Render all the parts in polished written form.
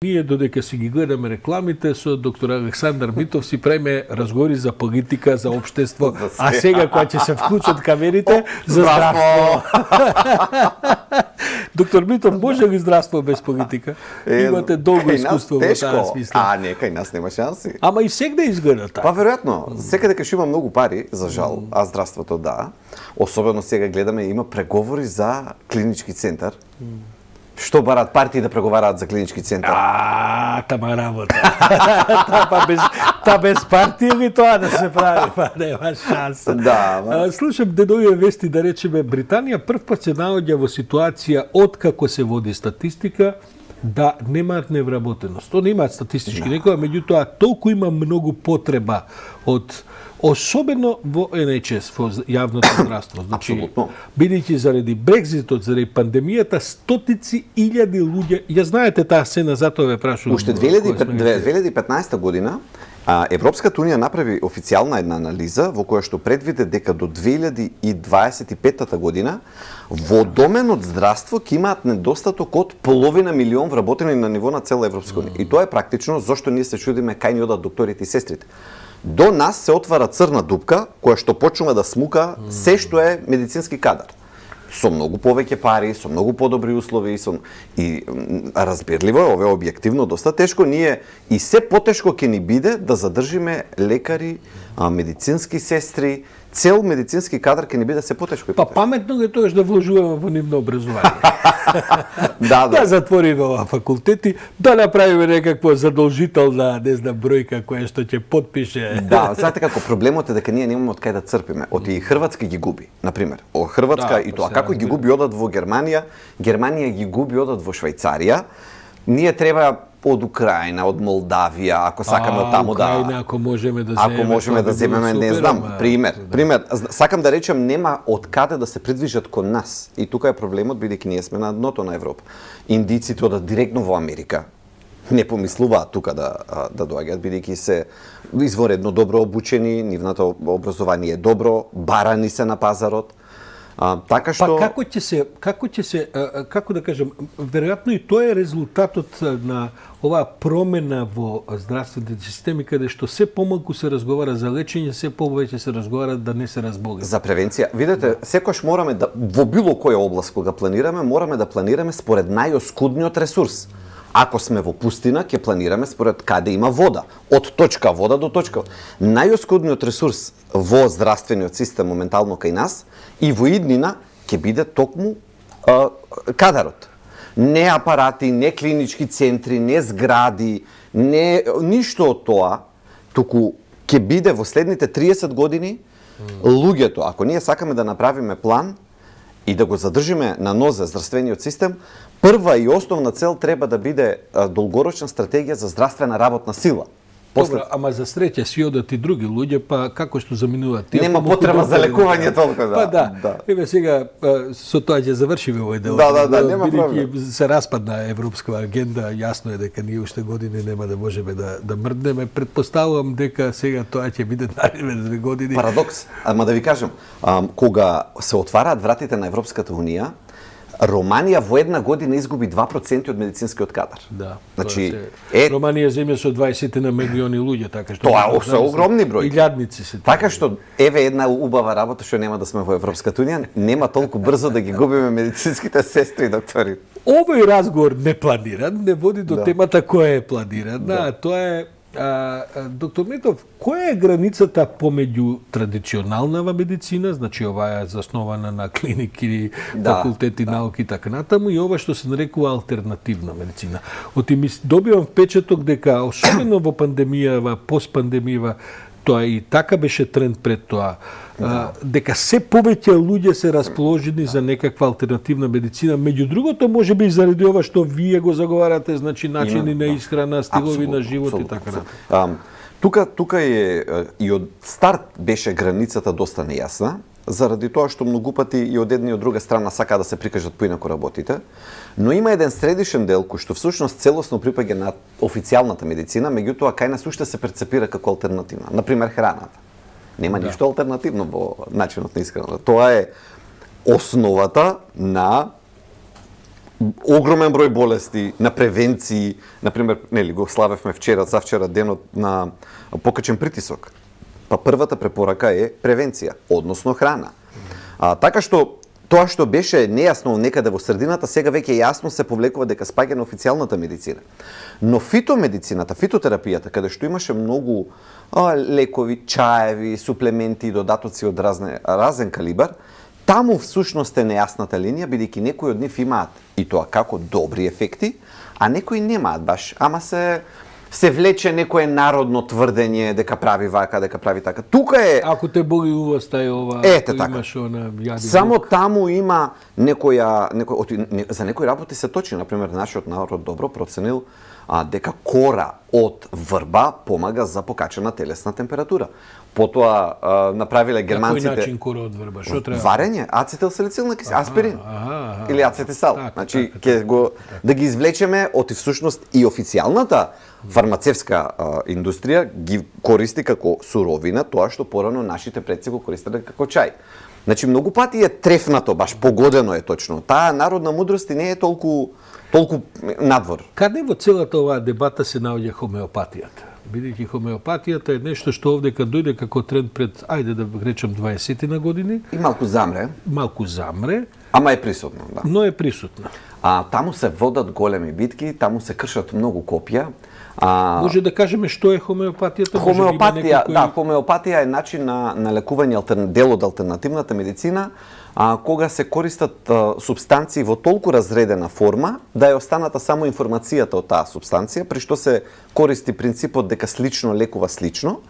Ние додека си ги гледаме рекламите со доктор Александар Митов си правиме разговори за политика, за општество, а сега кога ќе се вклучат камерите за здравство. Доктор Митов, може ли здравство без политика? Имате долго искуство во таа смисла. Не, кај нас нема шанси. Ама и сегде изгледа така. Па веројатно, секаде кај има многу пари, за жал, а здравството да. Особено сега гледаме има преговори за клинички центар. Што барат партии да преговараат за клинички центар? Тама работа. Та без партија или тоа да се прави? Па нема шанса. Да, Слушам денови вести да речеме Британија прв пат се наоѓа во ситуација откако се води статистика да немаат невработеност. То немаат статистички некоја, меѓутоа толку има многу потреба од особено во NHS, во јавното здравство. Апсолутно. Бидејќи заради Брекзитот, заради пандемијата, стотици илјади луѓе, ја знаете таа сцена, затоа ве прашувам. Уште 2015 година Европската унија направи официјална една анализа во која што предвиде дека до 2025 година во доменот здравство ќе имаат недостаток од половина милион вработени на ниво на цела Европска унија. И тоа е практично зошто ние се чудиме кај ни одат докторите и сестрите. До нас се отвара црна дупка која што почнува да смука се што е медицински кадар. Со многу повеќе пари, со многу подобри услови и разбирливо е, ова е објективно доста тешко, ние и се потешко ќе ни биде да задржиме лекари, медицински сестри, цел медицински кадар ќе ни биде се потешко и Па потешко. паметно е тоа да вложуваме во нивно образование. Да. Да затвориме ова факултети, да направиме некаква задолжителна, не знам, бројка која што ќе подпише. Да, знаете како проблемот е дека ние немаме од кај да црпиме. Од и Хрватска ги губи, на пример. Хрватска и тоа како ги губи одат во Германија, Германија ги губи одат во Швајцарија. Ние треба од Украина, од Молдавија, ако сакаме од таму да... Украина, ако можеме да земеме... Ако можеме да земеме, не знам, пример. Сакам да речем, нема од каде да се придвижат кон нас. И тука е проблемот, бидејќи ние сме на дното на Европа. Индиците одат директно во Америка. Не помислуваат тука да доаѓаат, бидејќи се изворедно добро обучени, нивното образование е добро, барани се на пазарот. Така што... Па како да кажам, веројатно и тоа е резултатот на оваа промена во здравствените системи, каде што се помалку се разговара за лечење, се повеќе се разговара да не се разболе. За превенција. Видете, секојаш мораме да, во било која област кога планираме, мораме да планираме според најоскудниот ресурс. Ако сме во пустина, ќе планираме според каде има вода. Од точка вода до точка. Најоскудниот ресурс во здравствениот систем моментално кај нас и во иднина ќе биде токму кадарот. Не апарати, не клинички центри, не згради, не ништо од тоа, туку ќе биде во следните 30 години луѓето. Ако ние сакаме да направиме план и да го задржиме на нозе здравствениот систем, прва и основна цел треба да биде долгорочна стратегија за здравствена работна сила. Добро, ама за среќа си одат и други луѓе, па како што заминуваат тие? Нема потреба за лекување толку, да. Па да. Еве сега со тоа ќе завршиме овој дел. Да, нема проблем. Бидејќи се распадна европска агенда, јасно е дека ние уште години нема да можеме да мрднеме. Предпоставувам дека сега тоа ќе биде наредните 2 години. Парадокс, ама да ви кажам, кога се отвараат вратите на Европската унија, Романија во една година изгуби 2% од медицинскиот кадар. Да. Значи, Романија земја со 20 на милиони луѓе, така што тоа се огромни бројки. Илјадници се. Така што еве една убава работа што нема да сме во Европската унија, нема толку брзо да ги губиме медицинските сестри и доктори. Овој разговор не планиран, не води до темата која е планирана, тоа е доктор Митов, која е границата помеѓу традиционалнава медицина, значи оваа е заснована на клиники, факултети, науки и така натаму, и ова што се нарекува алтернативна медицина. Добивам впечаток дека, особено во пандемијава, постпандемијава, тоа и така беше тренд пред тоа, дека се повеќе луѓе се расположени за некаква алтернативна медицина. Меѓу другото, можеби и заради ова што вие го заговарате, значи начини на исхрана, стилови на живот и така натаму. Тука е и од старт беше границата доста нејасна, заради тоа што многу пати и од една и од друга страна сака да се прикажат поинаку работите, но има еден средишен дел кој што всушност целосно припаѓа на официјалната медицина, меѓутоа кај нас уште се перцепира како алтернативна, например храната. Нема ништо алтернативно во начинот на исхрана. Тоа е основата на огромен број болести, на превенции, например, нели го славевме завчера денот на покачен притисок. Па првата препорака е превенција, односно храна. Така што тоа што беше нејасно некаде во средината, сега веќе јасно се повлекува дека спаѓа на официјалната медицина. Но фитомедицината, фитотерапијата, каде што имаше многу лекови, чаеви, суплементи и додатоци од разен калибар, таму всушност е нејасната линија, бидејќи некои од нив имаат и тоа како добри ефекти, а некои немаат баш, ама се влече некое народно тврдење дека прави вака, дека прави така. Тука е... Ако те боли увоста е ова, така. имаш она јади. Само таму има за некои работи се точи. Например, нашиот народ добро проценил дека кора од врба помага за покачена телесна температура. Потоа направиле германците... На кој начин кора од врба? Што треба? Варење, ацетилсалицилна киселина, аспирин или ацетисал. Значи, да ги извлечеме од всушност и официјалната фармацевска индустрија ги користи како суровина тоа што порано нашите предци го користеле како чај. Значи, многу пати е трефнато, баш погодено е точно. Таа народна мудрост не е толку надвор. Каде во целата оваа дебата се наоѓа хомеопатијата? Бидејќи хомеопатијата е нешто што овдека дојде како тренд пред, ајде да речем 20 на години. И малку замре. Малку замре. Ама е присутно, да. Но е присутна. Таму се водат големи битки, таму се кршат многу копија. Може да кажеме што е хомеопатијата? Хомеопатија е начин на лекување, дел од алтернативната медицина, кога се користат субстанции во толку разредена форма да е останата само информацијата од таа субстанција, при што се користи принципот дека слично лекува слично.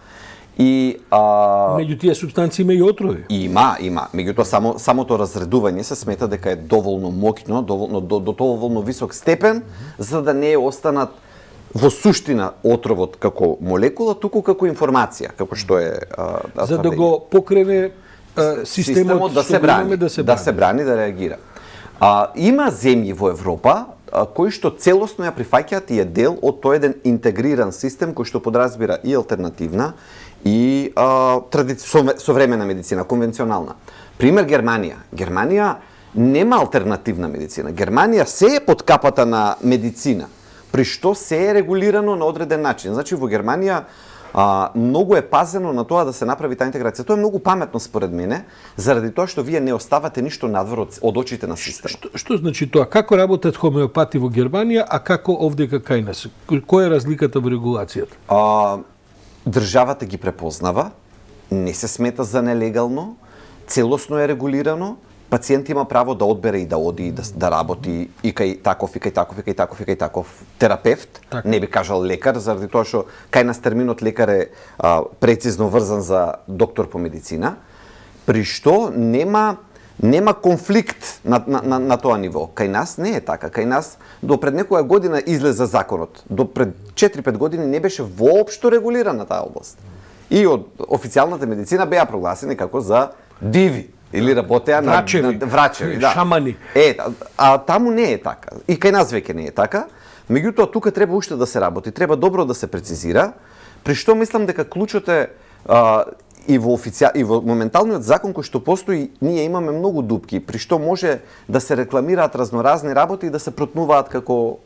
И меѓу тие субстанции има и отрови. Има. Меѓутоа самото разредување се смета дека е доволно моќно, до доволно висок степен за да не останат во суштина отровот како молекула, туку како информација, како што е за да го покрене системот да се брани, да реагира. Има земји во Европа кои што целосно ја прифаќаат и е дел од тој еден интегриран систем кој што подразбира и алтернативна и современа медицина, конвенционална. Пример Германија. Германија нема алтернативна медицина. Германија се е под капата на медицина, при што се е регулирано на одреден начин. Значи во Германија многу е пазено на тоа да се направи таа интеграција. Тоа е многу паметно според мене, заради тоа што вие не оставате ништо надвор од очите на системот. Што значи тоа? Како работат хомеопати во Германија, а како овдека кај нас? Која е разликата во регулацијата? Државата ги препознава, не се смета за нелегално, целосно е регулирано, пациент има право да одбере и да оди да работи и кај таков терапевт, не би кажал лекар, заради тоа што кај нас терминот лекар е прецизно врзан за доктор по медицина, при што нема конфликт на тоа ниво. Кај нас не е така. Кај нас до пред некоја година излезе законот. До пред 4-5 години не беше воопшто регулирана таа област. И од официјалната медицина беа прогласени како за диви или работеа на врачеви, да. Шамани. Таму не е така. И кај нас веќе не е така. Меѓутоа тука треба уште да се работи, треба добро да се прецизира, при што мислам дека клучот е и во моменталниот закон кој што постои, ние имаме многу дупки, при што може да се рекламираат разноразни работи и да се протнуваат како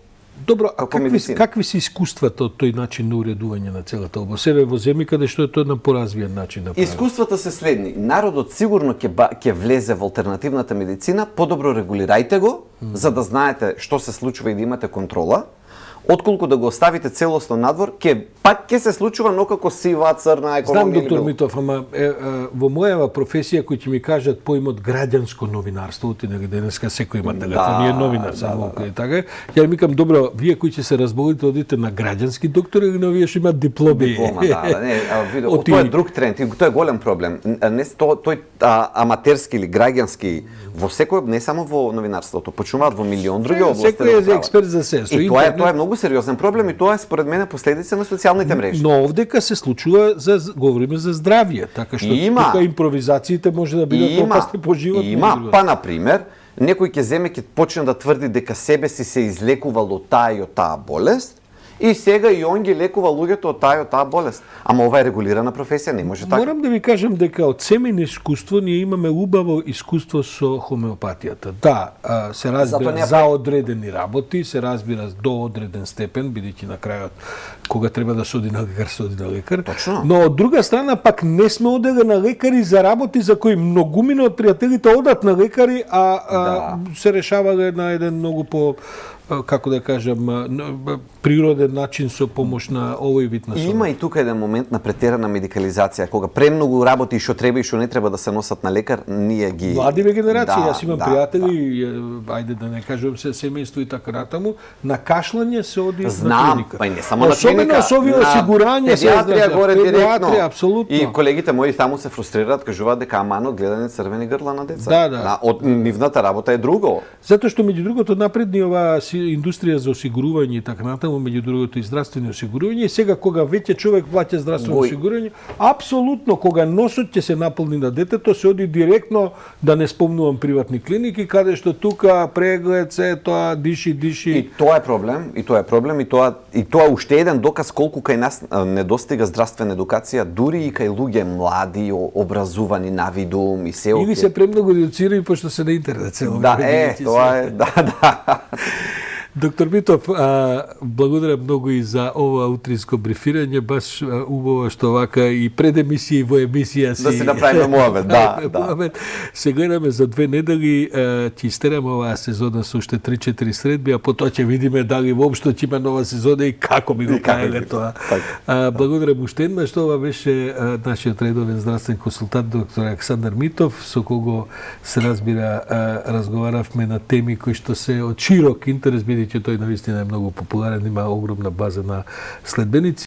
Добро, а какви се искуствата од тој начин на уредување на целата област? Себе во земји каде што е тоа на поразвиен начин да прави? Искуствата се следни. Народот сигурно ќе влезе во алтернативната медицина, подобро регулирајте го, за да знаете што се случува и да имате контрола. Отколку да го оставите целосно надвор, пак ќе се случува, но како сива, црна економија. Знам, доктор Митов, ама во мојава професија кој ќе ми кажат поимот граѓанско новинарство, денеска секој има телефон, е новинар само и така. Ја викам, добро, вие кои ќе се разболите одите на граѓански доктор или на вие што имаат дипломи? Диплома, тоа е друг тренд и тоа е голем проблем. Не тој аматерски или граѓански во секој, не само во новинарството, почнуваат во милион други области. Секој е експерт за се. И тоа е многу сериозен проблем и тоа е според мене последица на социјалните мрежи. Но овдека се случува говориме за здравје, така што тука импровизациите може да бидат опасни по живот. Па на пример, некој ќе почне да тврди дека себе си се излекувал од таа и од таа болест И сега и он ги лекува луѓето од таа болест. Ама ова е регулирана професија, не може така. Морам да ви кажам дека од семејно искуство ние имаме убаво искуство со хомеопатијата. Да, се разбира за одредени работи, се разбира до одреден степен, бидејќи на крајот кога треба да се оди на лекар, се оди на лекар. Точно. Но од друга страна пак не сме одели на лекари за работи за кои многумина од пријателите одат на лекари, се решавале на еден многу по, како да кажам, природен начин со помош на овој вид на Има и тука еден момент на претерана медикализација, кога премногу работи што треба и што не треба да се носат на лекар, ние ги... Младиве генерации, јас имам пријатели, ајде да не кажувам се семејство и така натаму, на кашлање се оди на клиника. Па и не само на клиника. Особено со овие осигурања, педиатрија горе директно. Апсолутно. И колегите мои таму се фрустрираат, кажуваат дека амано гледање црвени грла на деца. Да. Од нивната работа е друго. Затоа што меѓу другото напредни оваа индустрија за осигурување и така натаму, меѓу другото и здравствени осигурување, и сега кога веќе човек плаќа здравствено осигурување, апсолутно кога носот ќе се наполни на детето, се оди директно, да не спомнувам приватни клиники, каде што тука преглед, се тоа диши. И тоа е проблем, и тоа уште еден доказ колку кај нас недостига здравствена едукација, дури и кај луѓе млади, образувани на видум и се. Или се премногу едуцирани пошто се на интернет цело. Да, тоа е, да. Доктор Митов, благодарам многу и за ова утринско брифирање, баш убаво што вака и пред емисија и во емисија да си направиме муавет, да. Се гледаме за 2 недели, ќе истераме оваа сезона со уште 3-4 средби, а потоа ќе видиме дали воопшто ќе има нова сезона и како ми го каеле тоа. Благодарам уште еднаш, ова беше нашиот редовен здравствен консултант доктор Александар Митов, со кого се разбира разговаравме на теми кои што се од широк интерес, бидејќи тој навистина е многу популарен, има огромна база на следбеници.